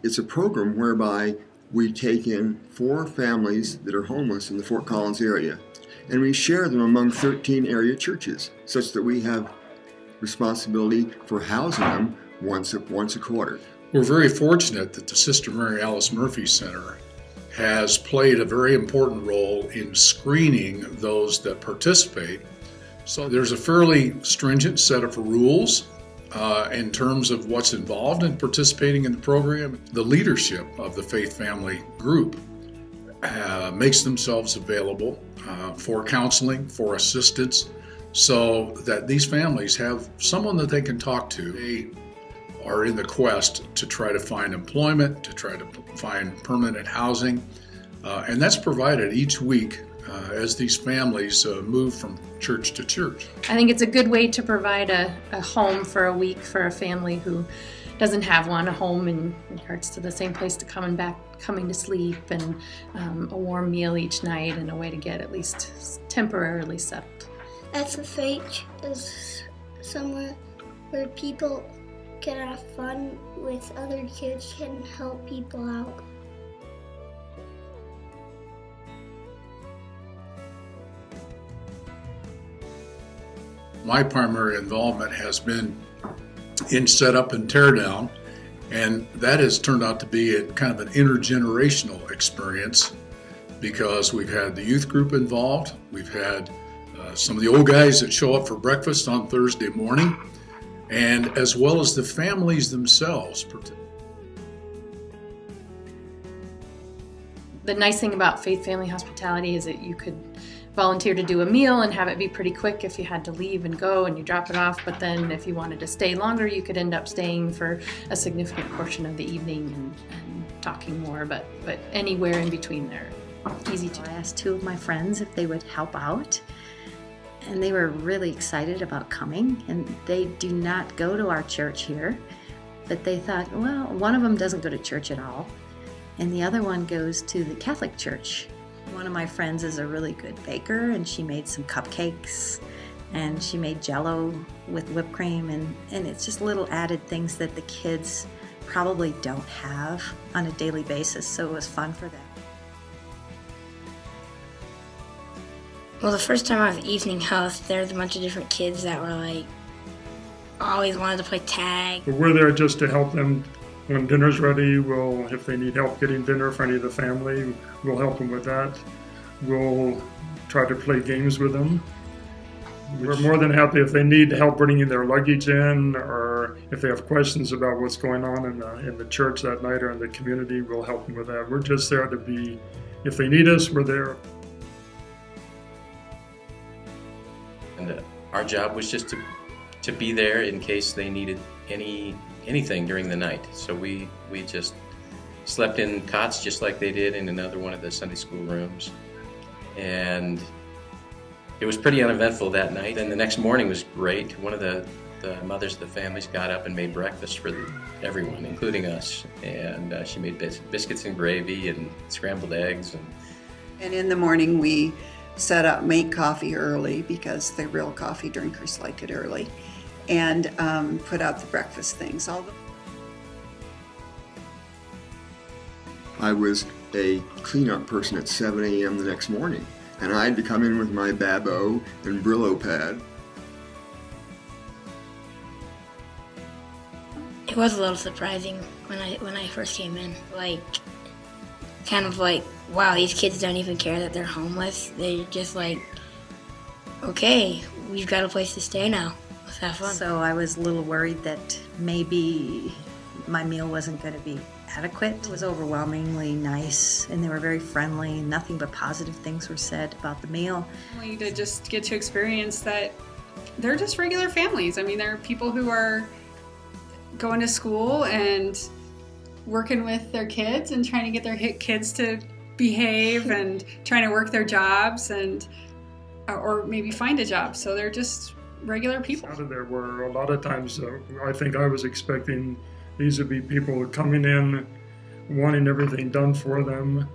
It's a program whereby we take in 4 families that are homeless in the Fort Collins area, and we share them among 13 area churches, such that we have responsibility for housing them once a quarter. We're very fortunate that the Sister Mary Alice Murphy Center has played a very important role in screening those that participate. So there's a fairly stringent set of rules in terms of what's involved in participating in the program. The leadership of the Faith Family group makes themselves available for counseling, for assistance, so that these families have someone that they can talk to. They are in the quest to try to find employment, to try to find permanent housing, and that's provided each week as these families move from church to church. I think it's a good way to provide a home for a week for a family who doesn't have one, a home in regards to the same place to coming to sleep, and a warm meal each night, and a way to get at least temporarily settled. FFH is somewhere where people can have fun with other kids, can help people out. My primary involvement has been in setup and teardown, and that has turned out to be a kind of an intergenerational experience, because we've had the youth group involved, we've had some of the old guys that show up for breakfast on Thursday morning, and as well as the families themselves. The nice thing about Faith Family Hospitality is that you could volunteer to do a meal and have it be pretty quick if you had to leave and go and you drop it off, but then if you wanted to stay longer, you could end up staying for a significant portion of the evening and talking more, but anywhere in between there, easy to do. I asked 2 of my friends if they would help out, and they were really excited about coming, and they do not go to our church here, but they thought, well, one of them doesn't go to church at all, and the other one goes to the Catholic church. One of my friends is a really good baker, and she made some cupcakes, and she made Jell-O with whipped cream, and it's just little added things that the kids probably don't have on a daily basis, so it was fun for them. Well, the first time I was evening house, there's a bunch of different kids that were like, always wanted to play tag. We're there just to help them when dinner's ready. If they need help getting dinner for any of the family, we'll help them with that. We'll try to play games with them. We're more than happy if they need help bringing their luggage in, or if they have questions about what's going on in the church that night or in the community, we'll help them with that. We're just there to be, if they need us, we're there. And our job was just to be there in case they needed anything during the night. So we just slept in cots just like they did in another one of the Sunday school rooms. And it was pretty uneventful that night. And the next morning was great. One of the mothers of the families got up and made breakfast for everyone, including us. And she made biscuits and gravy and scrambled eggs. And in the morning we make coffee early, because the real coffee drinkers like it early, and put out the breakfast things. I was a cleanup person at 7 a.m. the next morning, and I had to come in with my Babo and Brillo pad. It was a little surprising when I first came in. Kind of like, wow, these kids don't even care that they're homeless. They're just like, okay, we've got a place to stay now. Let's have fun. So I was a little worried that maybe my meal wasn't going to be adequate. It was overwhelmingly nice, and they were very friendly. Nothing but positive things were said about the meal. To just get to experience that they're just regular families. I mean, they're people who are going to school and working with their kids and trying to get their kids to behave and trying to work their jobs or maybe find a job. So they're just regular people. There were a lot of times, I think I was expecting these would be people coming in, wanting everything done for them,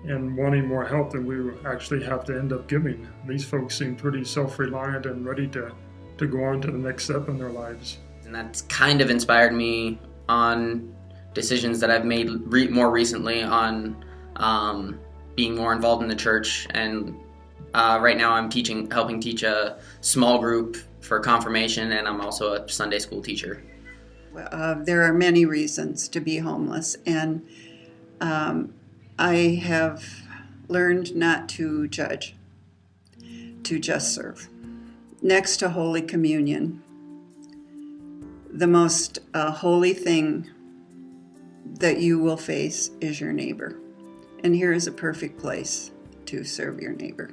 and wanting more help than we actually have to end up giving. These folks seem pretty self-reliant and ready to go on to the next step in their lives. And that's kind of inspired me on decisions that I've made more recently on being more involved in the church. And right now I'm helping teach a small group for confirmation, and I'm also a Sunday school teacher. There are many reasons to be homeless, and I have learned not to judge, to just serve. Next to Holy Communion, the most holy thing that you will face is your neighbor. And here is a perfect place to serve your neighbor.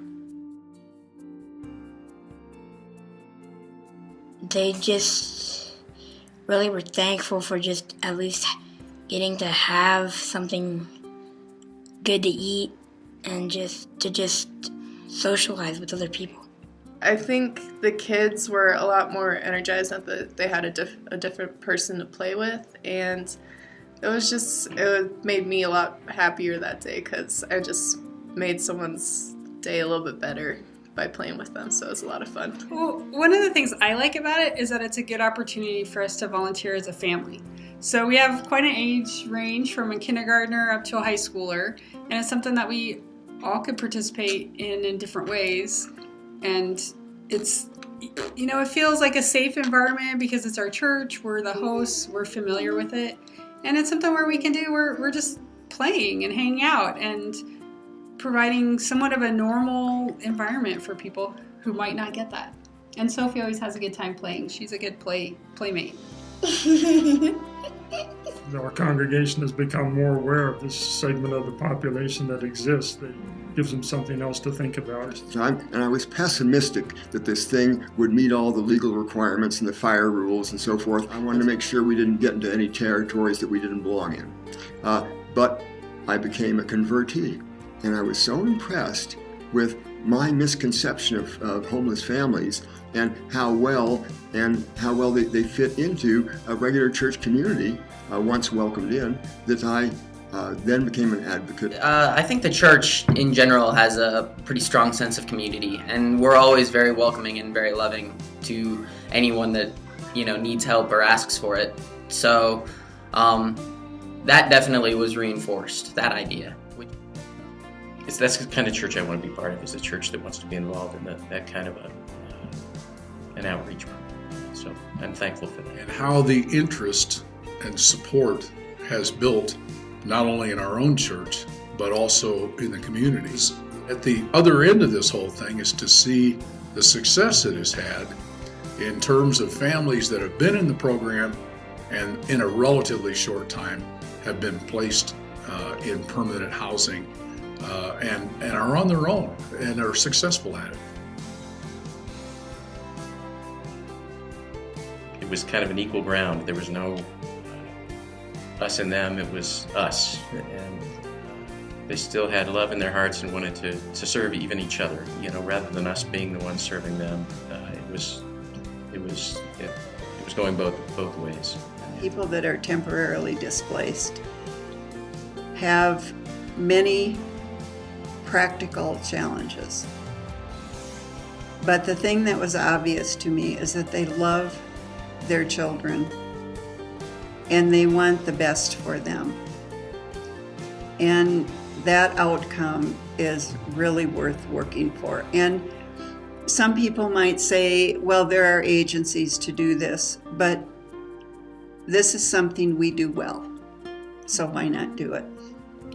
They just really were thankful for just at least getting to have something good to eat and just socialize with other people. I think the kids were a lot more energized that they had a different person to play with, and it made me a lot happier that day because I just made someone's day a little bit better by playing with them, so it was a lot of fun. Well, one of the things I like about it is that it's a good opportunity for us to volunteer as a family. So we have quite an age range from a kindergartner up to a high schooler, and it's something that we all could participate in different ways. And it's, it feels like a safe environment because it's our church, we're the hosts, we're familiar with it. And it's something where we can do, we're just playing and hanging out and providing somewhat of a normal environment for people who might not get that. And Sophie always has a good time playing. She's a good playmate. Our congregation has become more aware of this segment of the population that exists. It gives them something else to think about. I was pessimistic that this thing would meet all the legal requirements and the fire rules and so forth. I wanted to make sure we didn't get into any territories that we didn't belong in. But I became a convertee, and I was so impressed with my misconception of homeless families and how well they fit into a regular church community once welcomed in, that I then became an advocate. I think the church in general has a pretty strong sense of community, and we're always very welcoming and very loving to anyone that needs help or asks for it. So that definitely was reinforced, that idea. That's the kind of church I want to be part of, is a church that wants to be involved in that kind of an outreach program. So I'm thankful for that. And how the interest and support has built not only in our own church, but also in the communities. At the other end of this whole thing is to see the success it has had in terms of families that have been in the program and in a relatively short time have been placed in permanent housing and are on their own and are successful at it. It was kind of an equal ground. There was no us and them, it was us. And they still had love in their hearts and wanted to serve even each other, rather than us being the ones serving them. It was going both ways. People that are temporarily displaced have many practical challenges. But the thing that was obvious to me is that they love their children and they want the best for them. And that outcome is really worth working for. And some people might say, well, there are agencies to do this, but this is something we do well. So why not do it?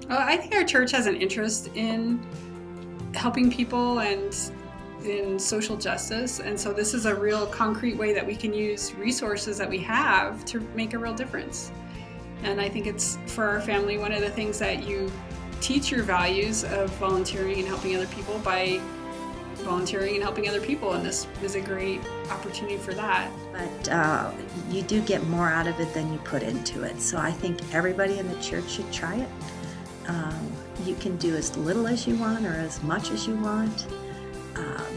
I think our church has an interest in helping people and in social justice, and so this is a real concrete way that we can use resources that we have to make a real difference. And I think it's, for our family, one of the things that you teach your values of volunteering and helping other people by volunteering and helping other people, and this is a great opportunity for that. But you do get more out of it than you put into it, so I think everybody in the church should try it. You can do as little as you want or as much as you want,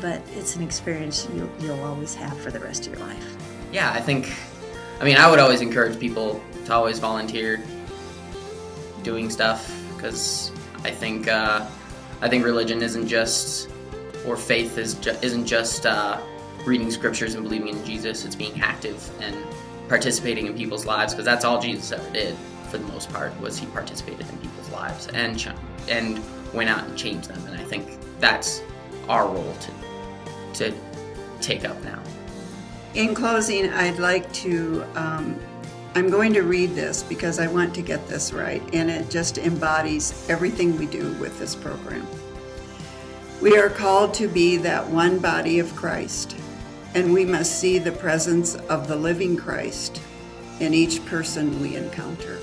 but it's an experience you'll always have for the rest of your life. Yeah, I would always encourage people to always volunteer doing stuff, because I think religion isn't just, or faith isn't just reading scriptures and believing in Jesus. It's being active and participating in people's lives, because that's all Jesus ever did. for the most part, was he participated in people's lives and went out and changed them. And I think that's our role to take up now. In closing, I'd like to, I'm going to read this because I want to get this right, and it just embodies everything we do with this program. We are called to be that one body of Christ, and we must see the presence of the living Christ in each person we encounter.